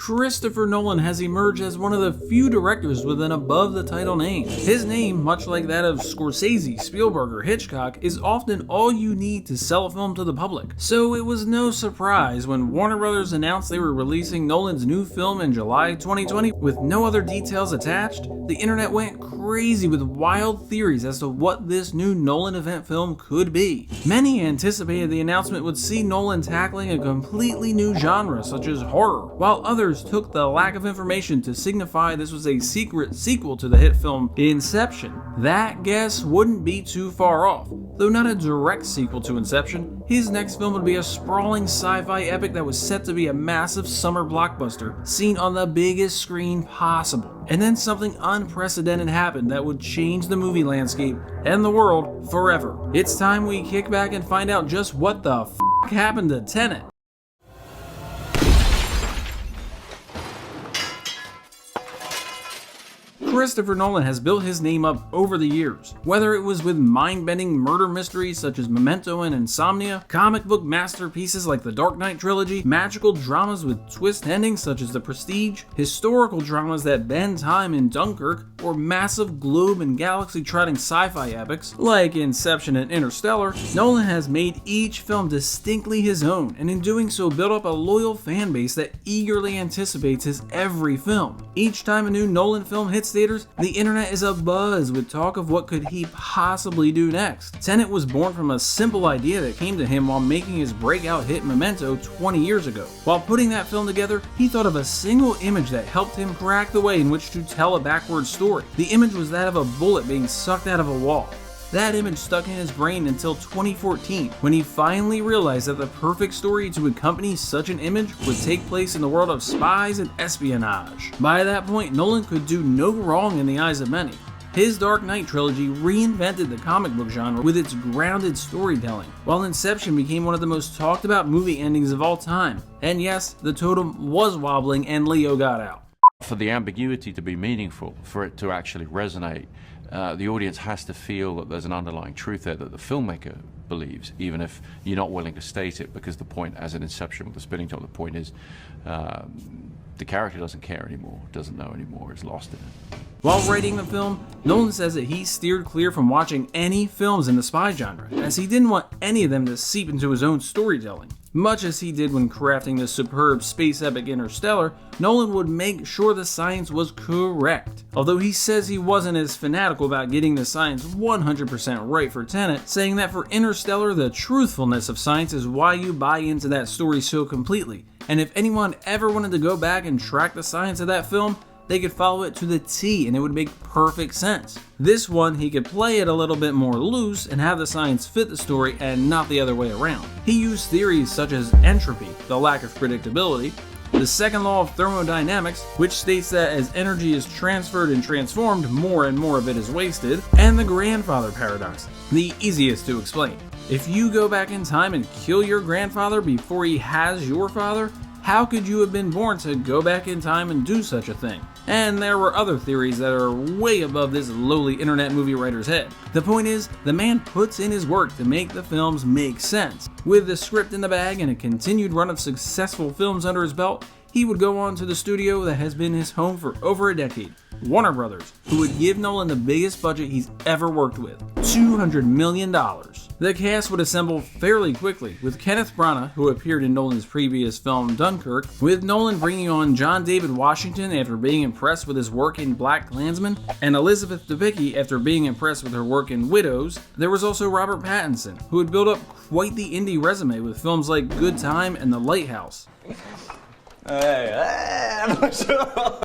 Christopher Nolan has emerged as one of the few directors with an above-the-title name. His name, much like that of Scorsese, Spielberg, or Hitchcock, is often all you need to sell a film to the public. So it was no surprise when Warner Brothers announced they were releasing Nolan's new film in July 2020 with no other details attached. The internet went crazy with wild theories as to what this new Nolan event film could be. Many anticipated the announcement would see Nolan tackling a completely new genre such as horror, while others took the lack of information to signify this was a secret sequel to the hit film Inception. That guess wouldn't be too far off. Though not a direct sequel to Inception, his next film would be a sprawling sci-fi epic that was set to be a massive summer blockbuster seen on the biggest screen possible. And then something unprecedented happened that would change the movie landscape and the world forever. It's time we kick back and find out just what the f*** happened to Tenet. Christopher Nolan has built his name up over the years, whether it was with mind-bending murder mysteries such as Memento and Insomnia, comic book masterpieces like the Dark Knight trilogy, magical dramas with twist endings such as The Prestige, historical dramas that bend time in Dunkirk, or massive globe and galaxy-trotting sci-fi epics like Inception and Interstellar. Nolan has made each film distinctly his own, and in doing so built up a loyal fan base that eagerly anticipates his every film. Each time a new Nolan film hits theaters, the internet is abuzz with talk of what could he possibly do next. Tenet was born from a simple idea that came to him while making his breakout hit Memento 20 years ago. While putting that film together, he thought of a single image that helped him crack the way in which to tell a backward story. The image was that of a bullet being sucked out of a wall. That image stuck in his brain until 2014, when he finally realized that the perfect story to accompany such an image would take place in the world of spies and espionage. By that point, Nolan could do no wrong in the eyes of many. His Dark Knight trilogy reinvented the comic book genre with its grounded storytelling, while Inception became one of the most talked about movie endings of all time. And yes, the totem was wobbling and Leo got out. For the ambiguity to be meaningful, for it to actually resonate, the audience has to feel that there's an underlying truth there that the filmmaker believes, even if you're not willing to state it, because the point, as in Inception with the spinning top, the point is the character doesn't care anymore, doesn't know anymore, is lost in it. While writing the film, Nolan says that he steered clear from watching any films in the spy genre, as he didn't want any of them to seep into his own storytelling. Much as he did when crafting the superb space epic Interstellar, Nolan would make sure the science was correct. Although he says he wasn't as fanatical about getting the science 100% right for Tenet, saying that for Interstellar, the truthfulness of science is why you buy into that story so completely. And if anyone ever wanted to go back and track the science of that film, they could follow it to the T and it would make perfect sense. This one, he could play it a little bit more loose and have the science fit the story and not the other way around. He used theories such as entropy, the lack of predictability, the second law of thermodynamics, which states that as energy is transferred and transformed, more and more of it is wasted, and the grandfather paradox, the easiest to explain. If you go back in time and kill your grandfather before he has your father, how could you have been born to go back in time and do such a thing? And there were other theories that are way above this lowly internet movie writer's head. The point is, the man puts in his work to make the films make sense. With the script in the bag and a continued run of successful films under his belt, he would go on to the studio that has been his home for over a decade, Warner Brothers, who would give Nolan the biggest budget he's ever worked with, $200 million. The cast would assemble fairly quickly, with Kenneth Branagh, who appeared in Nolan's previous film Dunkirk, with Nolan bringing on John David Washington after being impressed with his work in BlacKkKlansman, and Elizabeth Debicki after being impressed with her work in Widows. There was also Robert Pattinson, who had built up quite the indie resume with films like Good Time and The Lighthouse.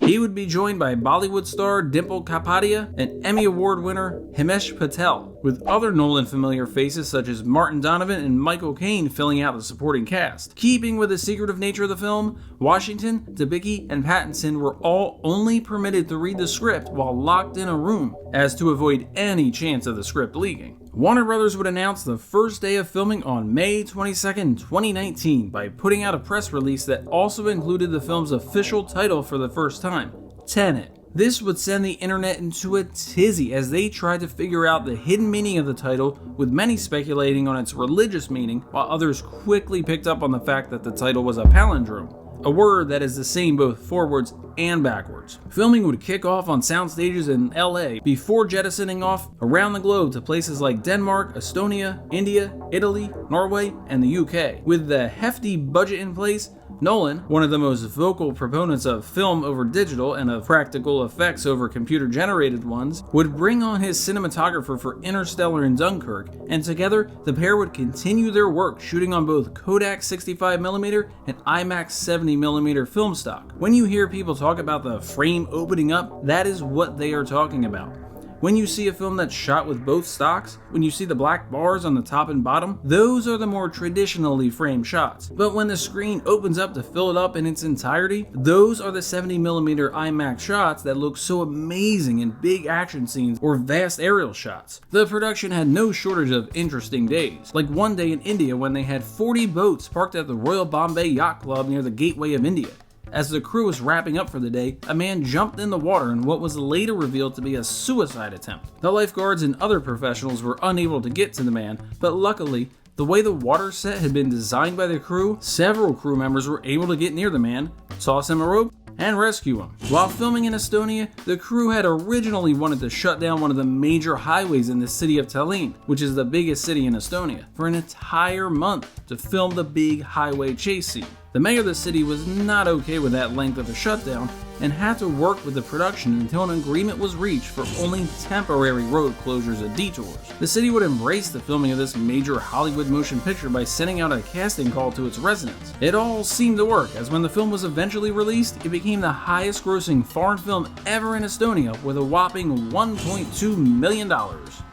He would be joined by Bollywood star Dimple Kapadia and Emmy Award winner Himesh Patel, with other Nolan familiar faces such as Martin Donovan and Michael Caine filling out the supporting cast. Keeping with the secretive nature of the film, Washington, Debicki, and Pattinson were all only permitted to read the script while locked in a room, as to avoid any chance of the script leaking. Warner Brothers would announce the first day of filming on May 22, 2019 by putting out a press release that also included the film's official title for the first time, Tenet. This would send the internet into a tizzy as they tried to figure out the hidden meaning of the title, with many speculating on its religious meaning, while others quickly picked up on the fact that the title was a palindrome. a word that is the same both forwards and backwards. Filming would kick off on sound stages in LA before jettisoning off around the globe to places like Denmark, Estonia, India, Italy, Norway, and the UK. With the hefty budget in place, Nolan, one of the most vocal proponents of film over digital and of practical effects over computer-generated ones, would bring on his cinematographer for Interstellar and Dunkirk, and together the pair would continue their work shooting on both Kodak 65mm and IMAX 70mm film stock. When you hear people talk about the frame opening up, that is what they are talking about. When you see a film that's shot with both stocks, when you see the black bars on the top and bottom, those are the more traditionally framed shots. But when the screen opens up to fill it up in its entirety, those are the 70mm IMAX shots that look so amazing in big action scenes or vast aerial shots. The production had no shortage of interesting days, like one day in India when they had 40 boats parked at the Royal Bombay Yacht Club near the Gateway of India. As the crew was wrapping up for the day, a man jumped in the water in what was later revealed to be a suicide attempt. The lifeguards and other professionals were unable to get to the man, but luckily, the way the water set had been designed by the crew, several crew members were able to get near the man, toss him a rope, and rescue him. While filming in Estonia, the crew had originally wanted to shut down one of the major highways in the city of Tallinn, which is the biggest city in Estonia, for an entire month to film the big highway chase scene. The mayor of the city was not okay with that length of a shutdown and had to work with the production until an agreement was reached for only temporary road closures and detours. The city would embrace the filming of this major Hollywood motion picture by sending out a casting call to its residents. It all seemed to work, as when the film was eventually released, it became the highest grossing foreign film ever in Estonia with a whopping $1.2 million.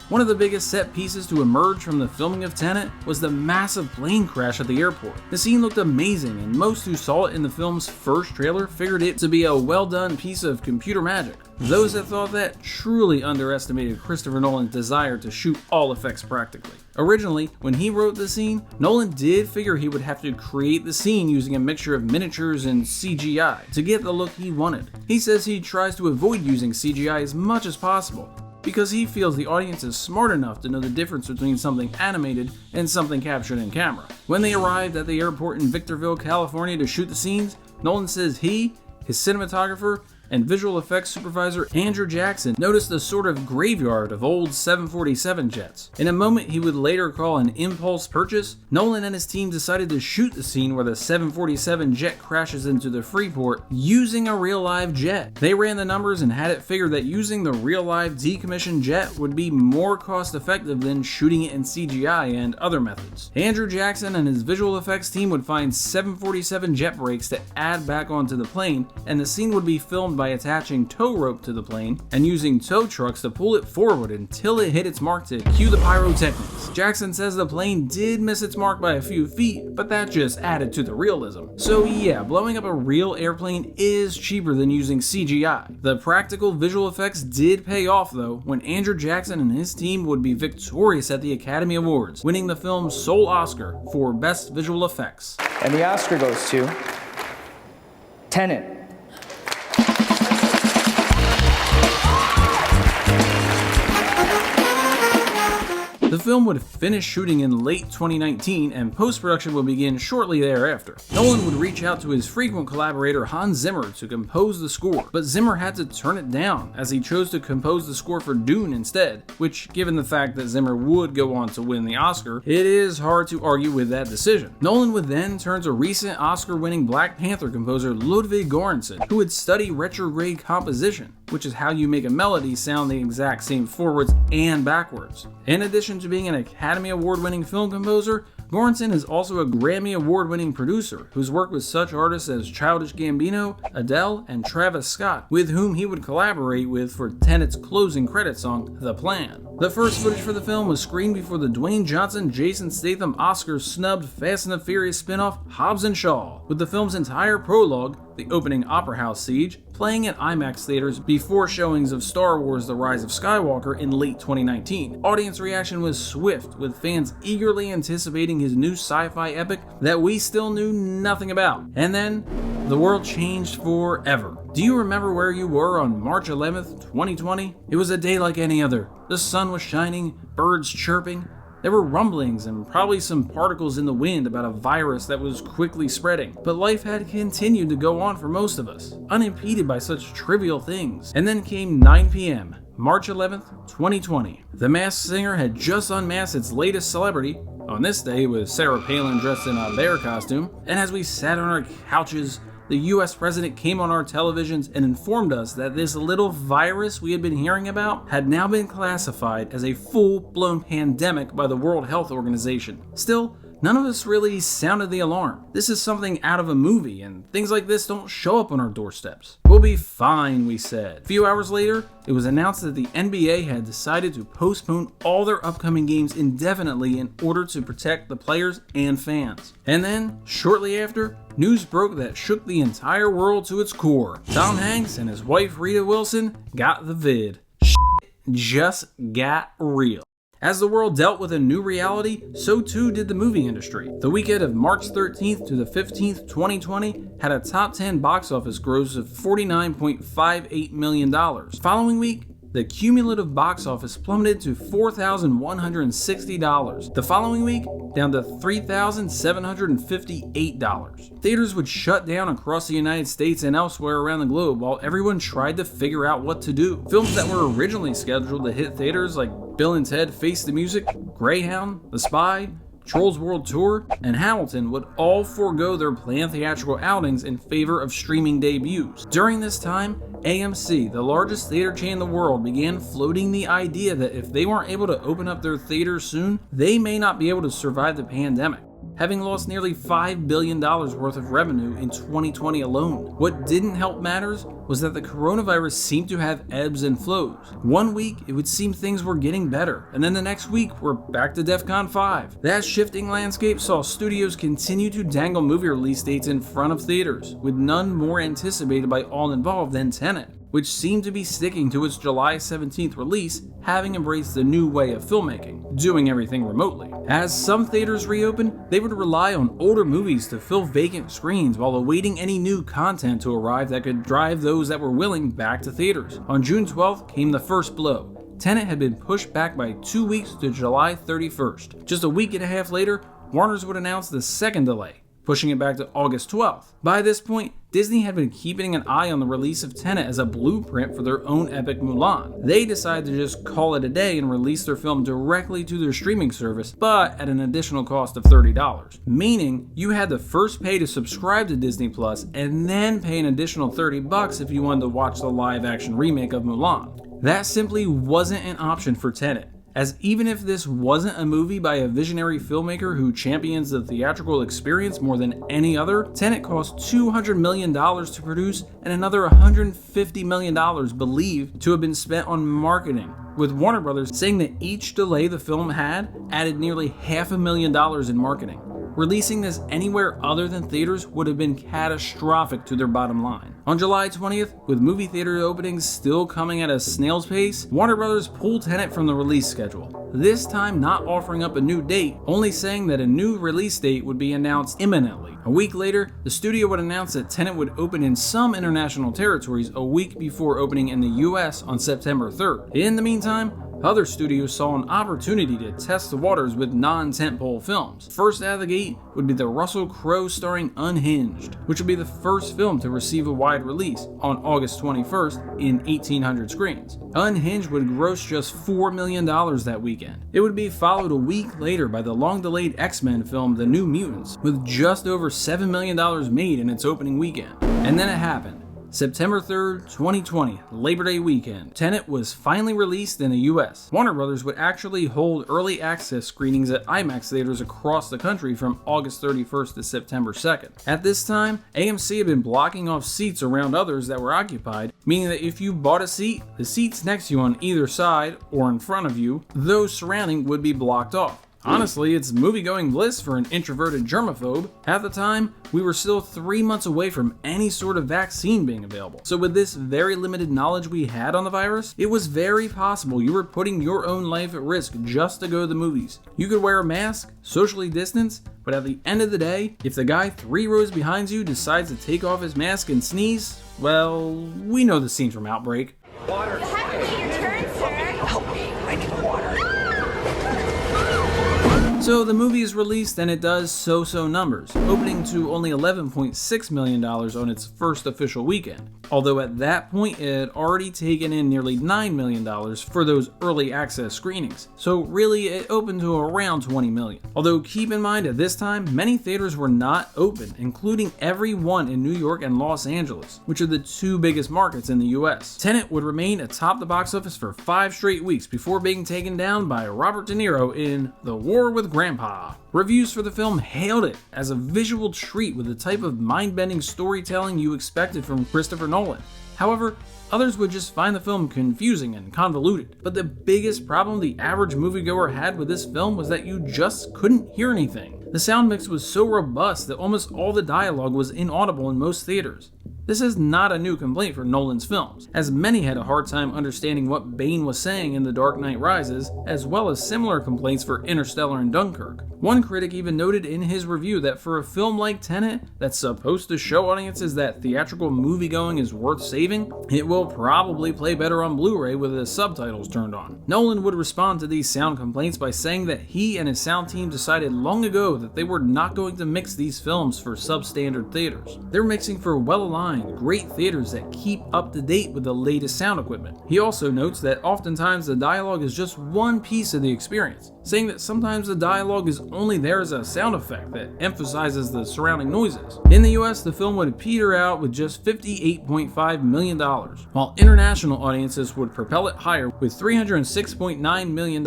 One of the biggest set pieces to emerge from the filming of Tenet was the massive plane crash at the airport. The scene looked amazing, and most who saw it in the film's first trailer figured it to be a well-done piece of computer magic. Those that thought that truly underestimated Christopher Nolan's desire to shoot all effects practically. Originally, when he wrote the scene, Nolan did figure he would have to create the scene using a mixture of miniatures and CGI to get the look he wanted. He says he tries to avoid using CGI as much as possible, because he feels the audience is smart enough to know the difference between something animated and something captured in camera. When they arrived at the airport in Victorville, California to shoot the scenes, Nolan says he, his cinematographer, and visual effects supervisor Andrew Jackson noticed a sort of graveyard of old 747 jets. In a moment he would later call an impulse purchase, Nolan and his team decided to shoot the scene where the 747 jet crashes into the Freeport using a real live jet. They ran the numbers and had it figured that using the real live decommissioned jet would be more cost effective than shooting it in CGI and other methods. Andrew Jackson and his visual effects team would find 747 jet brakes to add back onto the plane, and the scene would be filmed by attaching tow rope to the plane and using tow trucks to pull it forward until it hit its mark to cue the pyrotechnics. Jackson says the plane did miss its mark by a few feet, but that just added to the realism. So yeah, blowing up a real airplane is cheaper than using CGI. The practical visual effects did pay off though, when Andrew Jackson and his team would be victorious at the Academy Awards, winning the film's sole Oscar for Best Visual Effects. And the Oscar goes to Tenet. The film would finish shooting in late 2019 and post-production would begin shortly thereafter. Nolan would reach out to his frequent collaborator Hans Zimmer to compose the score, but Zimmer had to turn it down as he chose to compose the score for Dune instead, which, given the fact that Zimmer would go on to win the Oscar, it is hard to argue with that decision. Nolan would then turn to recent Oscar-winning Black Panther composer Ludwig Göransson, who would study retrograde composition, which is how you make a melody sound the exact same forwards and backwards. In addition to being an Academy Award-winning film composer, Göransson is also a Grammy Award-winning producer who's worked with such artists as Childish Gambino, Adele, and Travis Scott, with whom he would collaborate with for Tenet's closing credit song, The Plan. The first footage for the film was screened before the Dwayne Johnson, Jason Statham Oscar-snubbed Fast and the Furious spin-off Hobbs and Shaw, with the film's entire prologue, the opening Opera House siege, playing at IMAX theaters before showings of Star Wars The Rise of Skywalker in late 2019. Audience reaction was swift, with fans eagerly anticipating his new sci-fi epic that we still knew nothing about. And then, the world changed forever. Do you remember where you were on March 11th, 2020? It was a day like any other. The sun was shining, birds chirping, There were rumblings and probably some particles in the wind about a virus that was quickly spreading, but life had continued to go on for most of us, unimpeded by such trivial things. And then came 9 p.m., March 11th, 2020. The Masked Singer had just unmasked its latest celebrity. On this day, it was Sarah Palin dressed in a bear costume, and as we sat on our couches, the US president came on our televisions and informed us that this little virus we had been hearing about had now been classified as a full-blown pandemic by the World Health Organization. Still, none of us really sounded the alarm. This is something out of a movie, and things like this don't show up on our doorsteps. We'll be fine, we said. A few hours later, it was announced that the NBA had decided to postpone all their upcoming games indefinitely in order to protect the players and fans. And then, shortly after, news broke that shook the entire world to its core. Tom Hanks and his wife Rita Wilson got the vid. Shit just got real. As the world dealt with a new reality, so too did the movie industry. The weekend of March 13th to the 15th, 2020 had a top 10 box office gross of $49.58 million. Following week, the cumulative box office plummeted to $4,160. The following week, down to $3,758. Theaters would shut down across the United States and elsewhere around the globe while everyone tried to figure out what to do. Films that were originally scheduled to hit theaters like Bill and Ted Face the Music, Greyhound, The Spy, Trolls World Tour, and Hamilton would all forego their planned theatrical outings in favor of streaming debuts. During this time, AMC, the largest theater chain in the world, began floating the idea that if they weren't able to open up their theaters soon, they may not be able to survive the pandemic, having lost nearly $5 billion worth of revenue in 2020 alone. What didn't help matters was that the coronavirus seemed to have ebbs and flows. One week, it would seem things were getting better, and then the next week, we're back to DEFCON 5. That shifting landscape saw studios continue to dangle movie release dates in front of theaters, with none more anticipated by all involved than Tenet, which seemed to be sticking to its July 17th release, having embraced the new way of filmmaking, doing everything remotely. As some theaters reopened, they would rely on older movies to fill vacant screens while awaiting any new content to arrive that could drive those that were willing back to theaters. On June 12th came the first blow. Tenet had been pushed back by 2 weeks to July 31st. Just a week and a half later, Warner's would announce the second delay, pushing it back to August 12th. By this point, Disney had been keeping an eye on the release of Tenet as a blueprint for their own epic Mulan. They decided to just call it a day and release their film directly to their streaming service, but at an additional cost of $30. Meaning, you had to first pay to subscribe to Disney Plus and then pay an additional $30 if you wanted to watch the live-action remake of Mulan. That simply wasn't an option for Tenet, as even if this wasn't a movie by a visionary filmmaker who champions the theatrical experience more than any other, Tenet cost $200 million to produce and another $150 million believed to have been spent on marketing, with Warner Brothers saying that each delay the film had added nearly $500,000 in marketing. Releasing this anywhere other than theaters would have been catastrophic to their bottom line. On July 20th, with movie theater openings still coming at a snail's pace, Warner Brothers pulled Tenet from the release schedule, this time not offering up a new date, only saying that a new release date would be announced imminently. A week later, the studio would announce that Tenet would open in some international territories a week before opening in the US on September 3rd. In the meantime, other studios saw an opportunity to test the waters with non-tentpole films. First out of the gate would be the Russell Crowe starring Unhinged, which would be the first film to receive a wide release on August 21st in 1,800 screens. Unhinged would gross just $4 million that weekend. It would be followed a week later by the long-delayed X-Men film The New Mutants, with just over $7 million made in its opening weekend. And then it happened. September 3rd, 2020, Labor Day weekend. Tenet was finally released in the US. Warner Brothers would actually hold early access screenings at IMAX theaters across the country from August 31st to September 2nd. At this time, AMC had been blocking off seats around others that were occupied, meaning that if you bought a seat, the seats next to you on either side or in front of you, those surrounding would be blocked off. Honestly, it's movie-going bliss for an introverted germaphobe. At the time, we were still 3 months away from any sort of vaccine being available. So with this very limited knowledge we had on the virus, it was very possible you were putting your own life at risk just to go to the movies. You could wear a mask, socially distance, but at the end of the day, if the guy 3 rows behind you decides to take off his mask and sneeze, well, we know the scene from Outbreak. Water. You have to wait your turn, sir. Help me, I need water. So the movie is released and it does so-so numbers, opening to only $11.6 million on its first official weekend. Although at that point it had already taken in nearly $9 million for those early access screenings, so really it opened to around $20 million. Although keep in mind at this time, many theaters were not open, including every one in New York and Los Angeles, which are the two biggest markets in the US. Tenet would remain atop the box office for 5 straight weeks before being taken down by Robert De Niro in The War with Grandpa. Reviews for the film hailed it as a visual treat with the type of mind-bending storytelling you expected from Christopher Nolan. However, others would just find the film confusing and convoluted. But the biggest problem the average moviegoer had with this film was that you just couldn't hear anything. The sound mix was so robust that almost all the dialogue was inaudible in most theaters. This is not a new complaint for Nolan's films, as many had a hard time understanding what Bane was saying in The Dark Knight Rises, as well as similar complaints for Interstellar and Dunkirk. One critic even noted in his review that for a film like Tenet, that's supposed to show audiences that theatrical moviegoing is worth saving, it will probably play better on Blu-ray with the subtitles turned on. Nolan would respond to these sound complaints by saying that he and his sound team decided long ago that they were not going to mix these films for substandard theaters. They're mixing for well-aligned, great theaters that keep up to date with the latest sound equipment. He also notes that oftentimes the dialogue is just one piece of the experience, saying that sometimes the dialogue is only there as a sound effect that emphasizes the surrounding noises. In the US, the film would peter out with just $58.5 million, while international audiences would propel it higher with $306.9 million,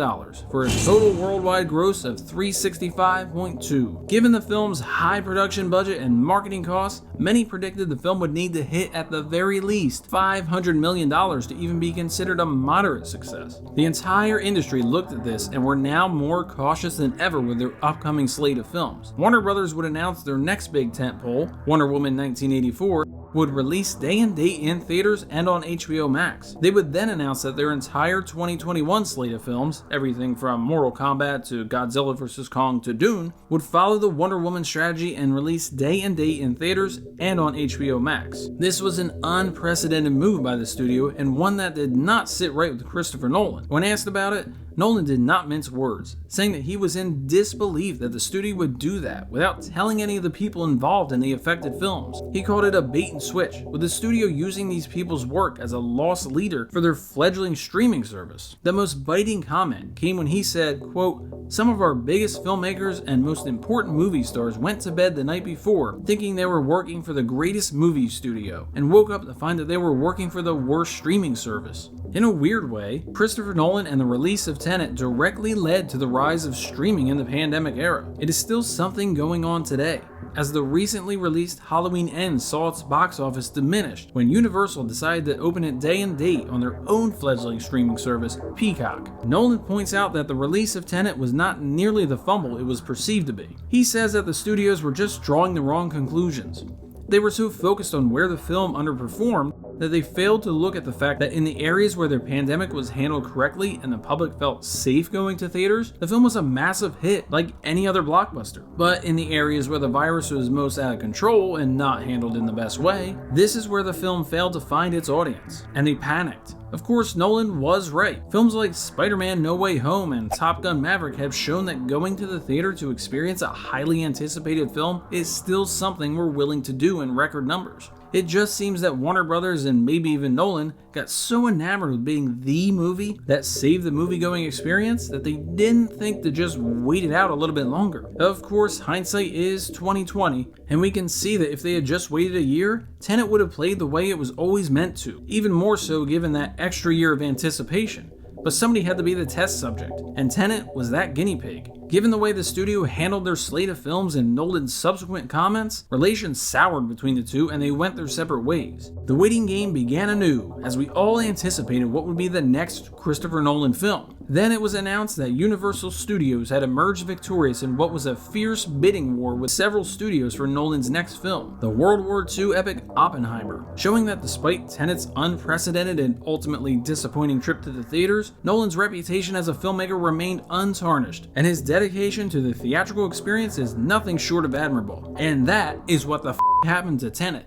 for a total worldwide gross of $365.2. Given the film's high production budget and marketing costs, many predicted the film would need to hit at the very least $500 million to even be considered a moderate success. The entire industry looked at this and were now more cautious than ever with their upcoming slate of films. Warner Brothers would announce their next big tentpole, Wonder Woman 1984, would release day and date in theaters and on HBO Max. They would then announce that their entire 2021 slate of films, everything from Mortal Kombat to Godzilla vs. Kong to Dune, would follow the Wonder Woman strategy and release day and date in theaters and on HBO Max. This was an unprecedented move by the studio and one that did not sit right with Christopher Nolan. When asked about it, Nolan did not mince words, saying that he was in disbelief that the studio would do that without telling any of the people involved in the affected films. He called it a bait and switch, with the studio using these people's work as a lost leader for their fledgling streaming service. The most biting comment came when he said, quote, "Some of our biggest filmmakers and most important movie stars went to bed the night before thinking they were working for the greatest movie studio and woke up to find that they were working for the worst streaming service." In a weird way, Christopher Nolan and the release of Tenet directly led to the rise of streaming in the pandemic era. It is still something going on today, as the recently released Halloween Ends saw its box office diminished when Universal decided to open it day and date on their own fledgling streaming service, Peacock. Nolan points out that the release of Tenet was not nearly the fumble it was perceived to be. He says that the studios were just drawing the wrong conclusions. They were so focused on where the film underperformed that they failed to look at the fact that in the areas where their pandemic was handled correctly and the public felt safe going to theaters, the film was a massive hit like any other blockbuster. But in the areas where the virus was most out of control and not handled in the best way, this is where the film failed to find its audience, and they panicked. Of course, Nolan was right. Films like Spider-Man No Way Home and Top Gun Maverick have shown that going to the theater to experience a highly anticipated film is still something we're willing to do in record numbers. It just seems that Warner Brothers and maybe even Nolan got so enamored with being the movie that saved the movie-going experience that they didn't think to just wait it out a little bit longer. Of course, hindsight is 20/20, and we can see that if they had just waited a year, Tenet would have played the way it was always meant to, even more so given that extra year of anticipation. But somebody had to be the test subject, and Tenet was that guinea pig. Given the way the studio handled their slate of films and Nolan's subsequent comments, relations soured between the two and they went their separate ways. The waiting game began anew as we all anticipated what would be the next Christopher Nolan film. Then it was announced that Universal Studios had emerged victorious in what was a fierce bidding war with several studios for Nolan's next film, the World War II epic Oppenheimer, showing that despite Tenet's unprecedented and ultimately disappointing trip to the theaters, Nolan's reputation as a filmmaker remained untarnished, and his dedication to the theatrical experience is nothing short of admirable. And that is what the happened to Tenet.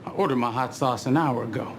I ordered my hot sauce an hour ago.